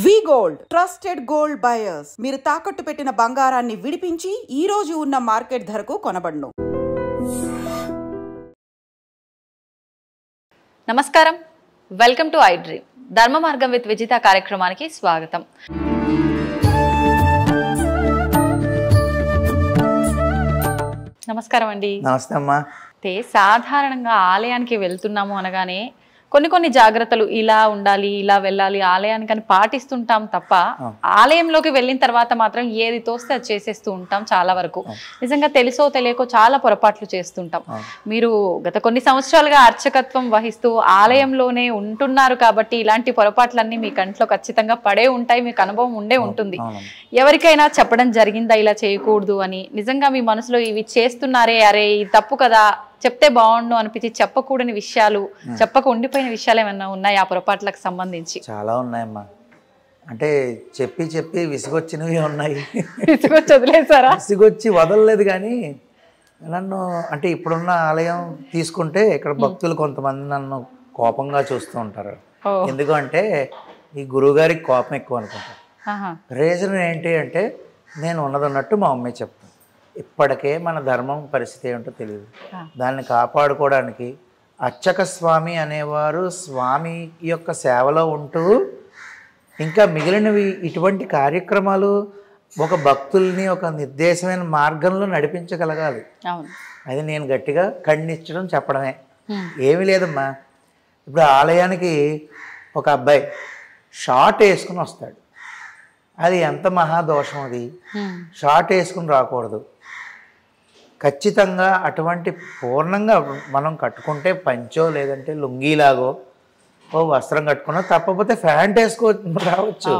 వి gold trusted gold buyers మీరు తాకట్టు పెట్టిన బంగారాన్ని విడిపించి ఈ రోజు ఉన్న మార్కెట్ ధరకు కొనబడును. నమస్కారం, వెల్కమ్ టు ఐ డ్రీమ్ ధర్మ మార్గం విత్ విజిత కార్యక్రమానికి స్వాగతం. నమస్కారం అండి. నమస్తే అమ్మా. సాధారణంగా ఆలయానికి వెళ్తున్నాము అనగానే కొన్ని జాగ్రత్తలు ఇలా ఉండాలి, ఇలా వెళ్ళాలి ఆలయానికి అని పాటిస్తుంటాం తప్ప ఆలయంలోకి వెళ్ళిన తర్వాత మాత్రం ఏది తోస్తే అది చేసేస్తూ ఉంటాం. చాలా వరకు నిజంగా తెలుసో తెలియకో చాలా పొరపాట్లు చేస్తుంటాం. మీరు గత కొన్ని సంవత్సరాలుగా అర్చకత్వం వహిస్తూ ఆలయంలోనే ఉంటున్నారు కాబట్టి ఇలాంటి పొరపాట్లన్నీ మీ కంట్లో ఖచ్చితంగా పడే ఉంటాయి, మీకు అనుభవం ఉండే ఉంటుంది. ఎవరికైనా చెప్పడం జరిగిందా ఇలా చేయకూడదు అని? నిజంగా మీ మనసులో ఇవి చేస్తున్నారే, అరే ఇది తప్పు కదా, చెప్తే బాగుండు అనిపించి చెప్పకూడని విషయాలు, చెప్పక ఉండిపోయిన విషయాలు ఏమన్నా ఉన్నాయి ఆ పొరపాట్లకు సంబంధించి? చాలా ఉన్నాయమ్మా. అంటే చెప్పి చెప్పి విసుగొచ్చినవి ఉన్నాయి. విసుగొచ్చి వదిలేసారా? విసుగొచ్చి వదలలేదు. కానీ నన్ను అంటే ఇప్పుడున్న ఆలయం తీసుకుంటే ఇక్కడ భక్తులు కొంతమంది నన్ను కోపంగా చూస్తూ ఉంటారు. ఎందుకంటే ఈ గురువుగారికి కోపం ఎక్కువ అనుకుంటారు. రీజన్ ఏంటి అంటే నేను ఉన్నదన్నట్టు మా అమ్మాయి చెప్తాను. ఇప్పటికే మన ధర్మం పరిస్థితి ఏంటో తెలియదు. దాన్ని కాపాడుకోవడానికి అర్చక స్వామి అనేవారు స్వామి యొక్క సేవలో ఉంటూ ఇంకా మిగిలినవి ఇటువంటి కార్యక్రమాలు ఒక భక్తుల్ని ఒక నిర్దేశమైన మార్గంలో నడిపించగలగాలి. అది నేను గట్టిగా ఖండించడం చెప్పడమే. ఏమీ లేదమ్మా. ఇప్పుడు ఆలయానికి ఒక అబ్బాయి షార్ట్ వేసుకుని వస్తాడు. అది ఎంత మహాదోషం. అది షార్ట్ వేసుకుని రాకూడదు. ఖచ్చితంగా అటువంటి పూర్ణంగా మనం కట్టుకుంటే పంచో లేదంటే లుంగీలాగో ఓ వస్త్రం కట్టుకున్నా, తప్పకపోతే ప్యాంట్ వేసుకో రావచ్చు.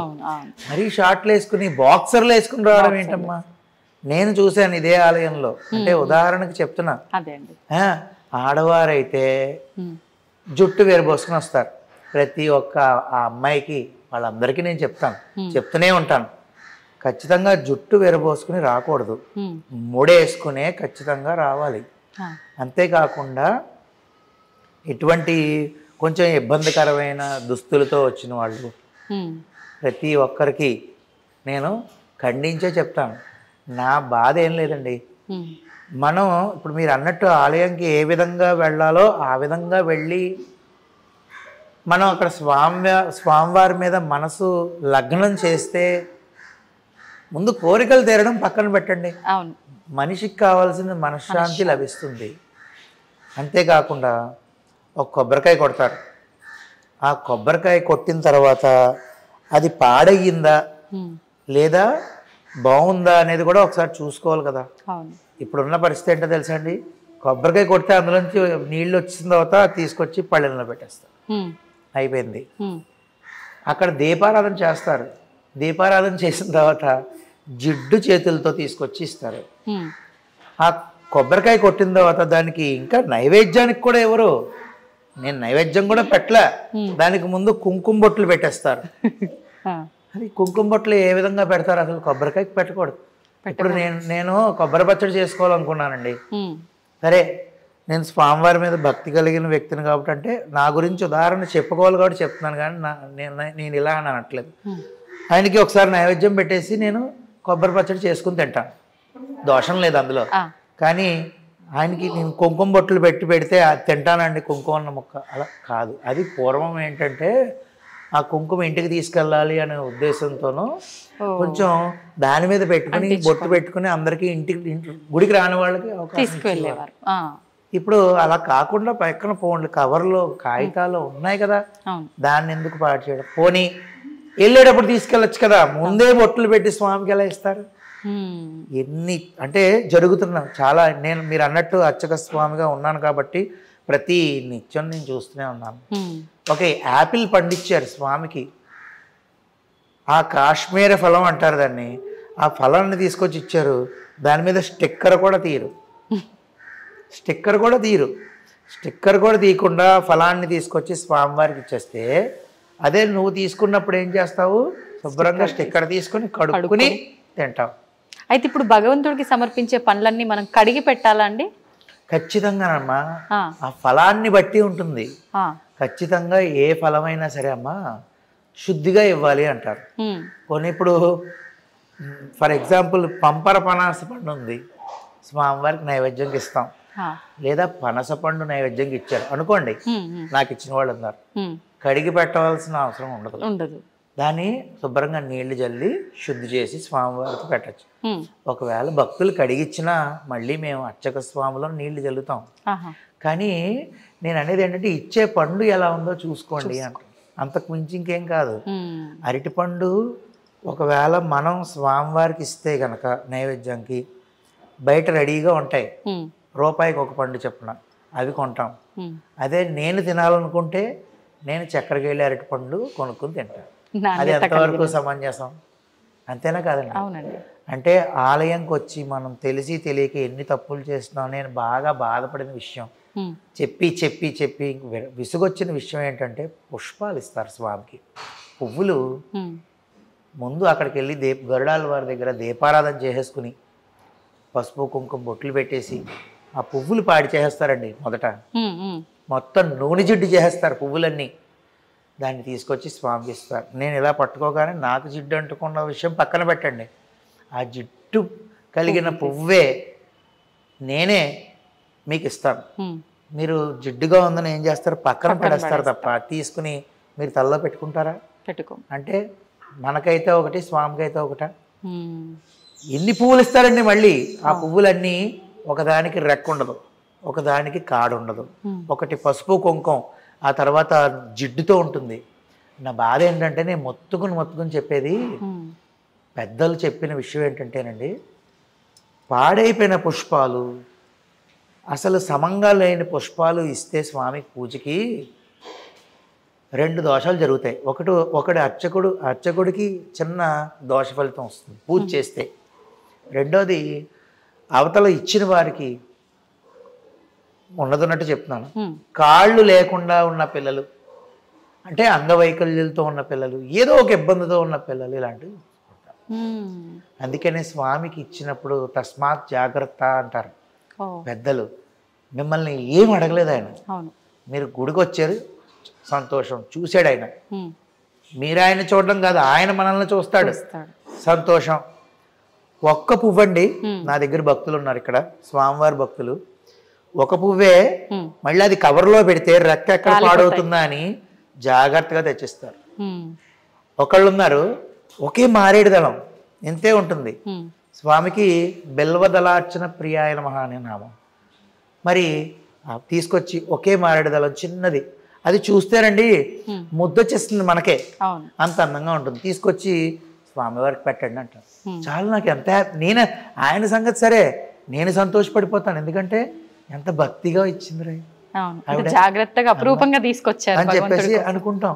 మరీ షార్ట్లు వేసుకుని బాక్సర్లు వేసుకుని రావడం ఏంటమ్మా? నేను చూశాను ఇదే ఆలయంలో. అంటే ఉదాహరణకు చెప్తున్నా, ఆడవారైతే జుట్టు వేరుబోసుకుని వస్తారు. ప్రతి ఒక్క ఆ అమ్మాయికి వాళ్ళందరికీ నేను చెప్తూనే ఉంటాను, ఖచ్చితంగా జుట్టు వెరబోసుకుని రాకూడదు, ముడేసుకునే ఖచ్చితంగా రావాలి. అంతేకాకుండా ఎటువంటి కొంచెం ఇబ్బందికరమైన దుస్తులతో వచ్చిన వాళ్ళు ప్రతి ఒక్కరికి నేను ఖండించే చెప్తాను. నా బాధ ఏం లేదండి. మనం ఇప్పుడు మీరు అన్నట్టు ఆలయంకి ఏ విధంగా వెళ్ళాలో ఆ విధంగా వెళ్ళి మనం అక్కడ స్వామివారి మీద మనసు లగ్నం చేస్తే ముందు కోరికలు తీరడం పక్కన పెట్టండి. మనిషికి కావాల్సిన మనశ్శాంతి లభిస్తుంది. అంతేకాకుండా ఒక కొబ్బరికాయ కొడతారు. ఆ కొబ్బరికాయ కొట్టిన తర్వాత అది పాడయ్యిందా లేదా బాగుందా అనేది కూడా ఒకసారి చూసుకోవాలి కదా. ఇప్పుడున్న పరిస్థితి ఏంటో తెలుసా అండి? కొబ్బరికాయ కొడితే అందులోంచి నీళ్ళు వచ్చిన తర్వాత తీసుకొచ్చి పళ్ళెంలో పెట్టేస్తారు. అయిపోయింది. అక్కడ దీపారాధన చేస్తారు. దీపారాధన చేసిన తర్వాత జిడ్డు చేతులతో తీసుకొచ్చి ఇస్తారు. ఆ కొబ్బరికాయ కొట్టిన తర్వాత దానికి ఇంకా నైవేద్యానికి కూడా ఎవరు, నేను నైవేద్యం కూడా పెట్టలే, దానికి ముందు కుంకుమ బొట్లు పెట్టేస్తారు. అది కుంకుమ బొట్లు ఏ విధంగా పెడతారు? అసలు కొబ్బరికాయకి పెట్టకూడదు. ఇప్పుడు నేను కొబ్బరి పచ్చడి చేసుకోవాలనుకున్నానండి. సరే, నేను స్వామివారి మీద భక్తి కలిగిన వ్యక్తిని కాబట్టి అంటే నా గురించి ఉదాహరణ చెప్పుకోవాలి కాబట్టి చెప్తున్నాను. కానీ నేను ఇలా అని అనట్లేదు. ఆయనకి ఒకసారి నైవేద్యం పెట్టేసి నేను కొబ్బరి పచ్చడి చేసుకుని తింటాను, దోషం లేదు అందులో. కానీ ఆయనకి నేను కుంకుమ బొట్లు పెడితే తింటానండి కుంకుమ అన్న ముక్క. అలా కాదు. అది పూర్వం ఏంటంటే ఆ కుంకుమ ఇంటికి తీసుకెళ్ళాలి అనే ఉద్దేశంతోనూ కొంచెం దాని మీద పెట్టుకుని బొట్టు పెట్టుకుని అందరికీ గుడికి రాని వాళ్ళకి అవకాశం. ఇప్పుడు అలా కాకుండా పక్కన పోండి కవర్లో కాగితాలు ఉన్నాయి కదా, దాన్ని ఎందుకు పాడు చేయడం? పోనీ వెళ్ళేటప్పుడు తీసుకెళ్ళచ్చు కదా, ముందే బొట్లు పెట్టి స్వామికి ఎలా ఇస్తారు? ఎన్ని అంటే జరుగుతున్నాం చాలా. మీరు అన్నట్టు అర్చక స్వామిగా ఉన్నాను కాబట్టి ప్రతి నిత్యం నేను చూస్తూనే ఉన్నాను. ఓకే, యాపిల్ పండించారు స్వామికి. ఆ కాశ్మీర ఫలం అంటారు దాన్ని. ఆ ఫలాన్ని తీసుకొచ్చి ఇచ్చారు. దాని మీద స్టిక్కర్ కూడా తీయరు. స్టిక్కర్ కూడా తీయకుండా ఫలాన్ని తీసుకొచ్చి స్వామివారికి ఇచ్చేస్తే, అదే నువ్వు తీసుకున్నప్పుడు ఏం చేస్తావు? శుభ్రంగా స్టిక్కర్ తీసుకుని కడుక్కుని తింటావు. అయితే ఇప్పుడు భగవంతుడికి సమర్పించే పండ్లన్నీ మనం కడిగి పెట్టాలండి? ఖచ్చితంగానమ్మా. ఆ ఫలాన్ని బట్టి ఉంటుంది. ఖచ్చితంగా ఏ ఫలమైనా సరే అమ్మా, శుద్ధిగా ఇవ్వాలి అంటారు. కొన్ని ఇప్పుడు ఫర్ ఎగ్జాంపుల్ పంపర పనస పండు ఉంది, స్వామివారికి నైవేద్యంకి ఇస్తాం, లేదా పనస పండు నైవేద్యంకి ఇచ్చారు అనుకోండి, నాకు ఇచ్చిన వాళ్ళు ఉన్నారు, కడిగి పెట్టవలసిన అవసరం ఉండదు. దాన్ని శుభ్రంగా నీళ్లు జల్లి శుద్ధి చేసి స్వామివారికి పెట్టచ్చు. ఒకవేళ భక్తులు కడిగిచ్చినా మళ్ళీ మేము అర్చక స్వామిలో నీళ్లు జల్లుతాం. కానీ నేను అనేది ఏంటంటే ఇచ్చే పండు ఎలా ఉందో చూసుకోండి అంట, అంతకు మించి ఇంకేం కాదు. అరటిపండు ఒకవేళ మనం స్వామివారికి ఇస్తే కనుక నైవేద్యంకి బయట రెడీగా ఉంటాయి, రూపాయికి ఒక పండు చెప్పున అవి కొంటాం. అదే నేను తినాలనుకుంటే నేను చక్కెరకేళి అరటిపండు కొనుక్కుని తింటాను. అది ఎంతవరకు సమంజసం? అంతేనా కాదండి? అంటే ఆలయంకి వచ్చి మనం తెలిసి తెలియక ఎన్ని తప్పులు చేస్తున్నాం. నేను బాగా బాధపడిన విషయం, చెప్పి చెప్పి చెప్పి విసుగొచ్చిన విషయం ఏంటంటే పుష్పాలు ఇస్తారు స్వామికి, పువ్వులు. ముందు అక్కడికి వెళ్ళి గరుడాల వారి దగ్గర దీపారాధన చేసేసుకుని పసుపు కుంకుమ బొట్లు పెట్టేసి ఆ పువ్వులు పాడి చేసేస్తారండి. మొత్తం నూనె జిడ్డు చేసేస్తారు పువ్వులన్నీ, దాన్ని తీసుకొచ్చి స్వామికి ఇస్తారు. నేను ఇలా పట్టుకోగానే నాకు జిడ్డు అంటుకున్న విషయం పక్కన పెట్టండి, ఆ జిడ్డు కలిగిన పువ్వే నేనే మీకు ఇస్తాను. మీరు జిడ్డుగా ఉందని ఏం చేస్తారు? పక్కన పడేస్తారు తప్ప తీసుకుని మీరు తలలో పెట్టుకుంటారా? అంటే మనకైతే ఒకటి, స్వామికైతే ఒకట. ఎన్ని పువ్వులు ఇస్తారండి మళ్ళీ. ఆ పువ్వులన్నీ ఒకదానికి రెక్క ఉండదు, ఒకదానికి కాడు ఉండదు, ఒకటి పసుపు కుంకుమ, ఆ తర్వాత జిడ్డుతో ఉంటుంది. నా బాధ ఏంటంటే నేను మొత్తుకుని చెప్పేది, పెద్దలు చెప్పిన విషయం ఏంటంటేనండి, పాడైపోయిన పుష్పాలు, అసలు సమంగా లేని పుష్పాలు ఇస్తే స్వామికి పూజకి 2 దోషాలు జరుగుతాయి. ఒకటి అర్చకుడికి చిన్న దోష ఫలితం వస్తుంది పూజ చేస్తే. రెండోది అవతల ఇచ్చిన వారికి ఉన్నదన్నట్టు చెప్తున్నాను, కాళ్ళు లేకుండా ఉన్న పిల్లలు, అంటే అంగవైకల్యాలతో ఉన్న పిల్లలు, ఏదో ఒక ఇబ్బందితో ఉన్న పిల్లలు, ఇలాంటివి. అందుకనే స్వామికి ఇచ్చినప్పుడు తస్మాత్ జాగ్రత్త అంటారు పెద్దలు. మిమ్మల్ని ఏం అడగలేదు ఆయన, మీరు గుడికి వచ్చారు, సంతోషం, చూశాడు ఆయన. మీరు ఆయన చూడడం కాదు, ఆయన మనల్ని చూస్తాడు, సంతోషం. ఒక్క పువ్వండి, నా దగ్గర భక్తులు ఉన్నారు ఇక్కడ, స్వామివారి భక్తులు, ఒక పువ్వే మళ్ళీ అది కవర్లో పెడితే రెక్క ఎక్కడ పాడవుతుందా అని జాగ్రత్తగా తెచ్చిస్తారు. ఒకళ్ళు ఉన్నారు, ఒకే మారేడు దళం ఇంతే ఉంటుంది, స్వామికి బెల్వదళార్చన ప్రియాయ నమః అనే నామం. మరి తీసుకొచ్చి ఒకే మారేడు దళం చిన్నది, అది చూస్తేనండి ముద్దొచ్చేస్తుంది మనకే, అంత అందంగా ఉంటుంది, తీసుకొచ్చి స్వామివారికి పెట్టండి అంటారు. చాలా నాకు ఎంత ఆయన సంగతి సరే, నేను సంతోషపడిపోతాను. ఎందుకంటే ఎంత భక్తిగా ఇచ్చింది జాగ్రత్తగా అపురూపంగా తీసుకొచ్చారు అని చెప్పేసి అనుకుంటాం.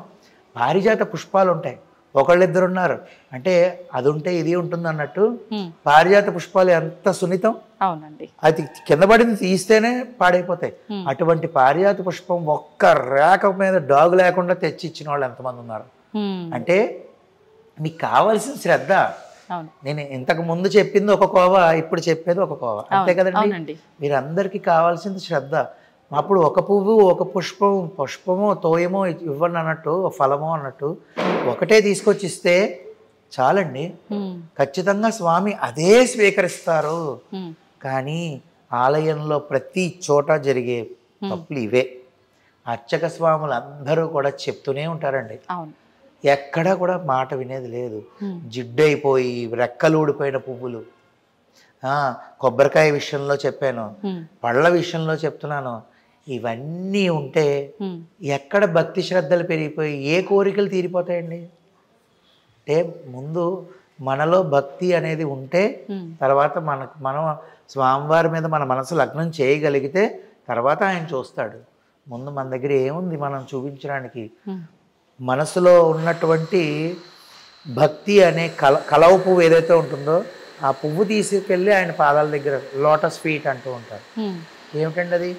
పారిజాత పుష్పాలు ఉంటాయి, ఒకళ్ళిద్దరు ఉన్నారు అంటే అది ఉంటే ఇది ఉంటుంది అన్నట్టు. పారిజాత పుష్పాలు ఎంత సున్నితం, అది కింద పడింది తీస్తేనే పాడైపోతాయి. అటువంటి పారిజాత పుష్పం ఒక్క రేఖ మీద డాగు లేకుండా తెచ్చి ఇచ్చిన వాళ్ళు ఎంతమంది ఉన్నారు. అంటే మీకు కావాల్సిన శ్రద్ధ. నేను ఇంతకు ముందు చెప్పింది ఒక కోవ, ఇప్పుడు చెప్పేది ఒక కోవ, అంతే కదండి. మీరందరికీ కావాల్సింది శ్రద్ధ. అప్పుడు ఒక పువ్వు, ఒక పుష్పమో తోయమో ఇవ్వండి అన్నట్టు, ఫలమో అన్నట్టు ఒకటే తీసుకొచ్చి ఇస్తే చాలండి, ఖచ్చితంగా స్వామి అదే స్వీకరిస్తారు. కానీ ఆలయంలో ప్రతి చోట జరిగే తప్పులు ఇవే. అర్చక స్వాములు అందరూ కూడా చెప్తూనే ఉంటారండి, ఎక్కడా కూడా మాట వినేది లేదు. జిడ్డైపోయి రెక్కలు ఊడిపోయిన పువ్వులు, కొబ్బరికాయ విషయంలో చెప్పాను, పళ్ళ విషయంలో చెప్తున్నాను, ఇవన్నీ ఉంటే ఎక్కడ భక్తి శ్రద్ధలు పెరిగిపోయి ఏ కోరికలు తీరిపోతాయండి. అంటే ముందు మనలో భక్తి అనేది ఉంటే తర్వాత మనం స్వామివారి మీద మన మనసు లగ్నం చేయగలిగితే తర్వాత ఆయన చూస్తాడు. ముందు మన దగ్గర ఏముంది మనం చూపించడానికి? మనసులో ఉన్నటువంటి భక్తి అనే కలవ పువ్వు ఏదైతే ఉంటుందో ఆ పువ్వు తీసుకెళ్ళి ఆయన పాదాల దగ్గర లోటస్ ఫీట్ అంటూ ఉంటారు. ఏమిటండి అది?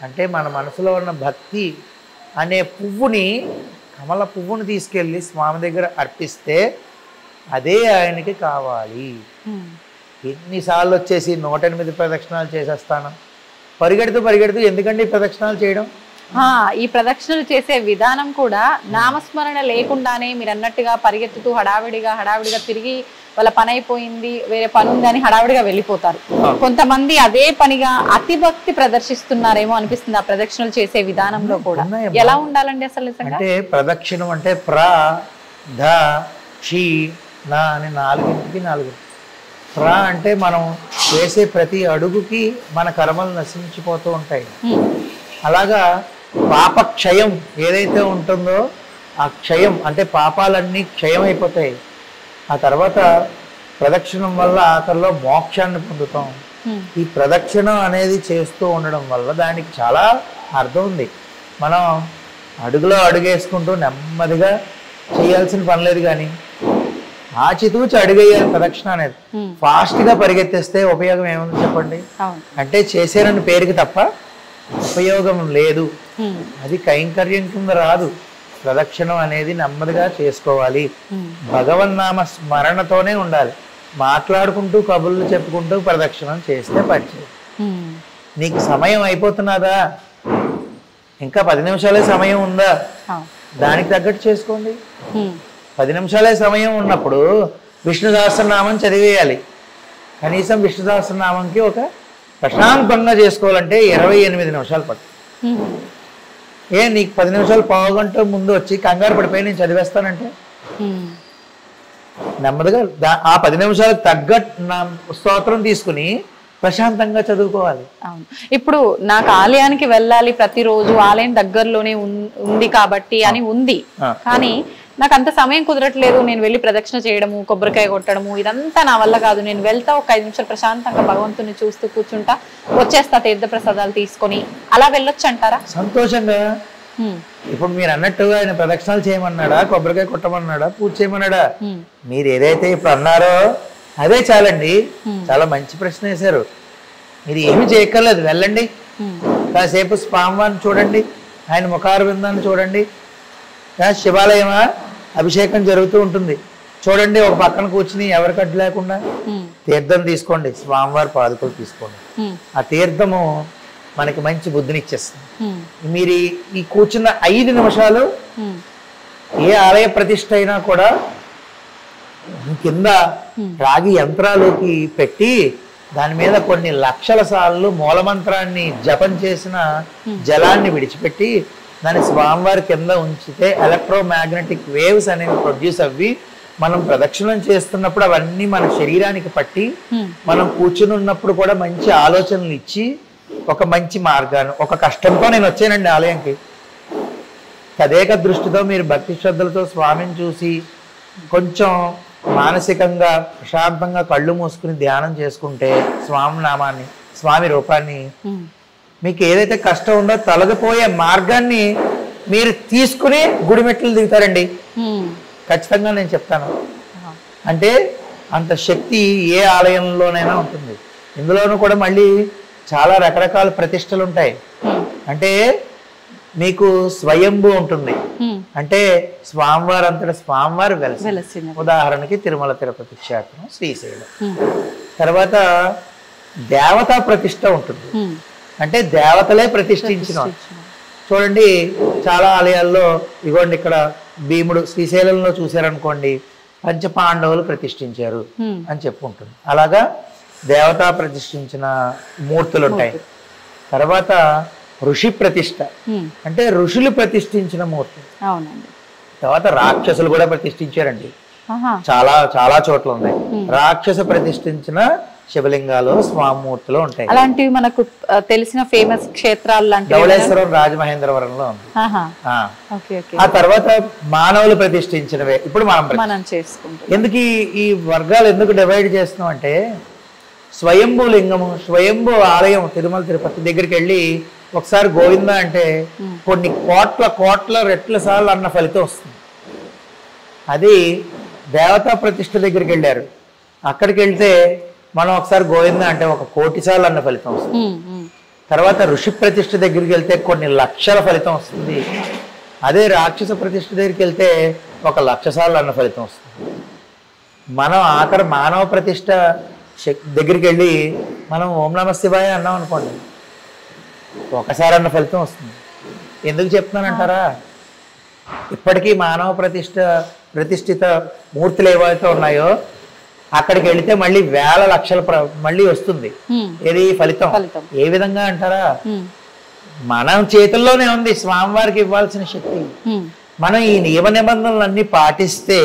అంటే మన మనసులో ఉన్న భక్తి అనే పువ్వుని, కమల పువ్వుని తీసుకెళ్ళి స్వామి దగ్గర అర్పిస్తే అదే ఆయనకి కావాలి. ఎన్నిసార్లు వచ్చేసి 108 ప్రదక్షిణాలు చేసేస్తాను, పరిగెడుతూ ఎందుకండి ప్రదక్షిణాలు చేయడం? ఈ ప్రదక్షిణలు చేసే విధానం కూడా నామస్మరణ లేకుండానే మీరు అన్నట్టుగా పరిగెత్తుతూ హడావిడిగా తిరిగి వాళ్ళ పని అయిపోయింది, వేరే పని ఉందని హడావిడిగా వెళ్ళిపోతారు. కొంతమంది అదే పనిగా అతి భక్తి ప్రదర్శిస్తున్నారేమో అనిపిస్తుంది ఆ ప్రదక్షిణలు చేసే విధానంలో కూడా. ఎలా ఉండాలండి అసలు? అంటే ప్రదక్షిణం అంటే ప్ర ధ క్షి నా అని 4 ప్ర అంటే మనం వేసే ప్రతి అడుగుకి మన కర్మలు నశించిపోతూ ఉంటాయి. అలాగా పాప క్షయం ఏదైతే ఉంటుందో ఆ క్షయం అంటే పాపాలన్నీ క్షయం అయిపోతాయి. ఆ తర్వాత ప్రదక్షిణం వల్ల ఆఖరిలో మోక్షాన్ని పొందుతాం. ఈ ప్రదక్షిణం అనేది చేస్తూ ఉండడం వల్ల దానికి చాలా అర్థం ఉంది. మనం అడుగులో అడుగేసుకుంటూ నెమ్మదిగా చేయాల్సిన పని లేదు, కానీ ఆచితూచి అడుగేయాలి ప్రదక్షిణ అనేది. ఫాస్ట్గా పరిగెత్తేస్తే ఉపయోగం ఏముంది చెప్పండి? అంటే చేసేనని పేరుకి తప్ప ఉపయోగం లేదు. అది కైంకర్యం కింద రాదు. ప్రదక్షిణం అనేది నెమ్మదిగా చేసుకోవాలి. భగవన్నామ స్మరణతోనే ఉండాలి. మాట్లాడుకుంటూ కబుర్లు చెప్పుకుంటూ ప్రదక్షిణం చేస్తే పచ్చి. నీకు సమయం అయిపోతున్నదా, ఇంకా 10 నిమిషాలే సమయం ఉందా, దానికి తగ్గట్టు చేసుకోండి. 10 నిమిషాలే సమయం ఉన్నప్పుడు విష్ణు సహస్రనామం చదివేయాలి. కనీసం విష్ణు సహస్రనామంకి ఒక ప్రశాంతంగా చేసుకోవాలంటే 28 నిమిషాలు పడుతుంది. నీకు 10 నిమిషాలు పావుగంట ముందు వచ్చి కంగారు పడిపోయి నేను చదివేస్తానంటే నెమ్మదిగా ఆ 10 నిమిషాలకు తగ్గట్టు నా స్తోత్రం తీసుకుని ప్రశాంతంగా చదువుకోవాలి. అవును. ఇప్పుడు నాకు ఆలయానికి వెళ్ళాలి, ప్రతిరోజు ఆలయం దగ్గరలోనే ఉంది కాబట్టి అని ఉంది, కానీ నాకు అంత సమయం కుదరట్లేదు. నేను వెళ్ళి ప్రదక్షిణ చేయడము, కొబ్బరికాయ కొట్టడము ఇదంతా నా వల్ల కాదు. నేను వెళ్తా, ఒక 5 నిమిషాలు ప్రశాంతంగా భగవంతుని చూస్తూ కూర్చుంటా, వచ్చేస్తా తీర్థ ప్రసాదాలు తీసుకొని, అలా వెళ్ళొచ్చు అంటారా? సంతోషంగా. ఇప్పుడు మీరు అన్నట్టుగా ఆయన ప్రదక్షిణాలు చేయమన్నాడా, కొబ్బరికాయ కొట్టమన్నాడా, పూజ చేయమన్నాడా? మీరు ఏదైతే ఇప్పుడు అన్నారో అదే చాలండి. చాలా మంచి ప్రశ్న వేశారు. మీరు ఏమి చేయక్కర్లేదు, వెళ్ళండి, కాసేపు స్వామివారిని చూడండి, ఆయన ముఖార విందాన్ని చూడండి. శివాలయమా అభిషేకం జరుగుతూ ఉంటుంది, చూడండి, ఒక పక్కన కూర్చుని ఎవరికి అడ్డు లేకుండా తీర్థం తీసుకోండి, స్వామివారి పాదుకలు తీసుకోండి. ఆ తీర్థము మనకి మంచి బుద్ధిని ఇచ్చేస్తుంది. మీరు ఈ కూర్చున్న 5 నిమిషాలు ఏ ఆలయ ప్రతిష్ఠ అయినా కూడా కింద రాగి యంత్రాలకి పెట్టి దాని మీద కొన్ని లక్షల సార్లు మూలమంత్రాన్ని జపం చేసిన జలాన్ని విడిచిపెట్టి దాన్ని స్వామివారి కింద ఉంచితే ఎలక్ట్రోమాగ్నెటిక్ వేవ్స్ అనేవి ప్రొడ్యూస్ అవ్వి మనం ప్రదక్షిణం చేస్తున్నప్పుడు అవన్నీ మన శరీరానికి పట్టి మనం కూర్చుని ఉన్నప్పుడు కూడా మంచి ఆలోచనలు ఇచ్చి ఒక మంచి మార్గాన్ని, ఒక కష్టంతో నేను వచ్చానండి ఆలయంకి, తదేక దృష్టితో మీరు భక్తి శ్రద్ధలతో స్వామిని చూసి కొంచెం మానసికంగా ప్రశాంతంగా కళ్ళు మూసుకుని ధ్యానం చేసుకుంటే స్వామి నామాన్ని, స్వామి రూపాన్ని, మీకు ఏదైతే కష్టం ఉందో తొలగిపోయే మార్గాన్ని మీరు తీసుకుని గుడిమెట్లు దిగుతారండి. ఖచ్చితంగా నేను చెప్తాను. అంటే అంత శక్తి ఏ ఆలయంలోనైనా ఉంటుంది. ఇందులోనూ కూడా మళ్ళీ చాలా రకరకాల ప్రతిష్టలు ఉంటాయి. అంటే మీకు స్వయంభూ ఉంటుంది, అంటే స్వామివారు అంతటా స్వామివారు వెలసి. ఉదాహరణకి తిరుమల తిరుపతి క్షేత్రం, శ్రీశైలం. తర్వాత దేవతా ప్రతిష్ట ఉంటుంది, అంటే దేవతలే ప్రతిష్ఠించిన. చూడండి చాలా ఆలయాల్లో ఇగోండి, ఇక్కడ భీముడు శ్రీశైలంలో చూశారనుకోండి, పంచపాండవులు ప్రతిష్ఠించారు అని చెప్పుకుంటుంది. అలాగా దేవతా ప్రతిష్ఠించిన మూర్తులు ఉంటాయి. తర్వాత ఋషి ప్రతిష్ట, అంటే ఋషులు ప్రతిష్ఠించిన మూర్తులు. తర్వాత రాక్షసులు కూడా ప్రతిష్ఠించారండి, చాలా చాలా చోట్ల ఉన్నాయి. రాక్షస ప్రతిష్ఠించిన శివలింగాలు స్వామిమూర్తులు ఉంటాయి. అలాంటివి మనకు తెలిసిన ఫేమస్ క్షేత్రాలు ధవళేశ్వరం రాజమహేంద్రవరంలో ఉంది. ఆ తర్వాత మానవులు ప్రతిష్ఠించినవే ఇప్పుడు మనం చేసుకుంటాం. ఎందుకు ఈ వర్గాలు ఎందుకు డివైడ్ చేస్తున్నాం అంటే, స్వయంభూ లింగము, స్వయంభూ ఆలయం తిరుమల తిరుపతి దగ్గరికి వెళ్ళి ఒకసారి గోవింద అంటే కొన్ని కోట్ల రెట్ల సార్లు అన్న ఫలితం వస్తుంది. అది దేవతా ప్రతిష్ఠ దగ్గరికి వెళ్ళారు, అక్కడికి వెళ్తే మనం ఒకసారి గోవింద అంటే 1,000,000 సార్లు అన్న ఫలితం వస్తుంది. తర్వాత ఋషి ప్రతిష్ఠ దగ్గరికి వెళ్తే కొన్ని లక్షల ఫలితం వస్తుంది. అదే రాక్షస ప్రతిష్ఠ దగ్గరికి వెళ్తే 1,00,000 సార్లు అన్న ఫలితం వస్తుంది. మనం ఆఖరి మానవ ప్రతిష్ఠ దగ్గరికి వెళ్ళి మనం ఓం నమః శివాయ అన్నాం అనుకోండి, ఒకసారి అన్న ఫలితం వస్తుంది. ఎందుకు చెప్తున్నానంటారా, ఇప్పటికీ మానవ ప్రతిష్ఠిత మూర్తులు ఏవైతే ఉన్నాయో అక్కడికి వెళితే మళ్ళీ వేల లక్షల మళ్ళీ వస్తుంది. ఏది ఫలితం. ఏ విధంగా అంటారా, మనం చేతుల్లోనే ఉంది స్వామివారికి ఇవ్వాల్సిన శక్తి. మనం ఈ నియమ నిబంధనలన్నీ పాటిస్తే,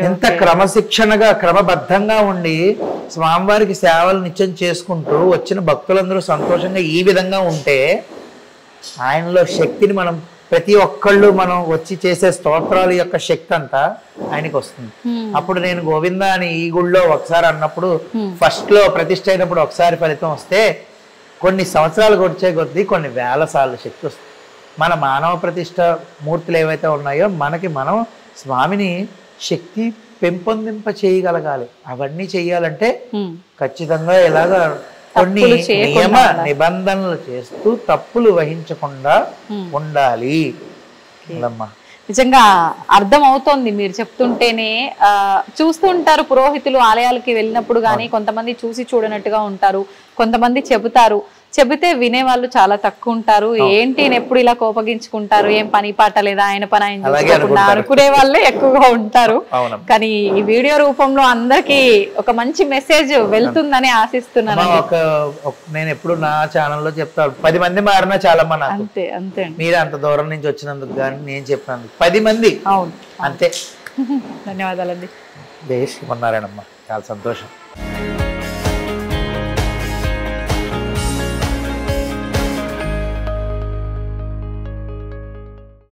ఎంత క్రమశిక్షణగా క్రమబద్ధంగా ఉండి స్వామివారికి సేవలు నిత్యం చేసుకుంటూ వచ్చిన భక్తులందరూ సంతోషంగా ఈ విధంగా ఉంటే ఆయనలో శక్తిని మనం ప్రతి ఒక్కళ్ళు మనం వచ్చి చేసే స్తోత్రాల యొక్క శక్తి అంతా ఆయనకి వస్తుంది. అప్పుడు నేను గోవింద అని ఈ గుళ్ళో ఒకసారి అన్నప్పుడు, ఫస్ట్ లో ప్రతిష్ఠ అయినప్పుడు ఒకసారి ఫలితం వస్తే కొన్ని సంవత్సరాలు వచ్చే కొద్దీ కొన్ని వేల సార్లు శక్తి వస్తుంది. మన మానవ ప్రతిష్ఠ మూర్తులు ఏవైతే ఉన్నాయో మనకి మనం స్వామిని శక్తి పెంపొందింప చేయగలగాలి. అవన్నీ చెయ్యాలంటే ఖచ్చితంగా ఇలాగా కొన్ని నియమ నిబంధనలు చేస్తూ తప్పులు వహించకుండా ఉండాలి. నిజంగా అర్థం అవుతోంది మీరు చెప్తుంటేనే. చూస్తూ ఉంటారు పురోహితులు ఆలయాలకి వెళ్ళినప్పుడు కానీ, కొంతమంది చూసి చూడనట్టుగా ఉంటారు, కొంతమంది చెబితే వినేవాళ్ళు చాలా తక్కువ ఉంటారు. ఏంటి ఎప్పుడు ఇలా కోపగించుకుంటారు, ఏం పని పాట లేదా, ఆయన పని ఆయన చూసుకోకుండా అనుకునే వాళ్ళే ఎక్కువగా ఉంటారు. కానీ ఈ వీడియో రూపంలో అందరికి ఒక మంచి మెసేజ్ వెళ్తుందని ఆశిస్తున్నాను. నేను ఎప్పుడు నా ఛానల్లో చెప్తాను, 10 మంది మారినా చాలా మన అంతే అంతే. మీరు అంత దూరం నుంచి వచ్చినందుకు కానీ నేను చెప్పినందుకు 10 మంది అంతే. ధన్యవాదాలండి. జై శ్రీమన్నారాయణమ్మ, చాలా సంతోషం.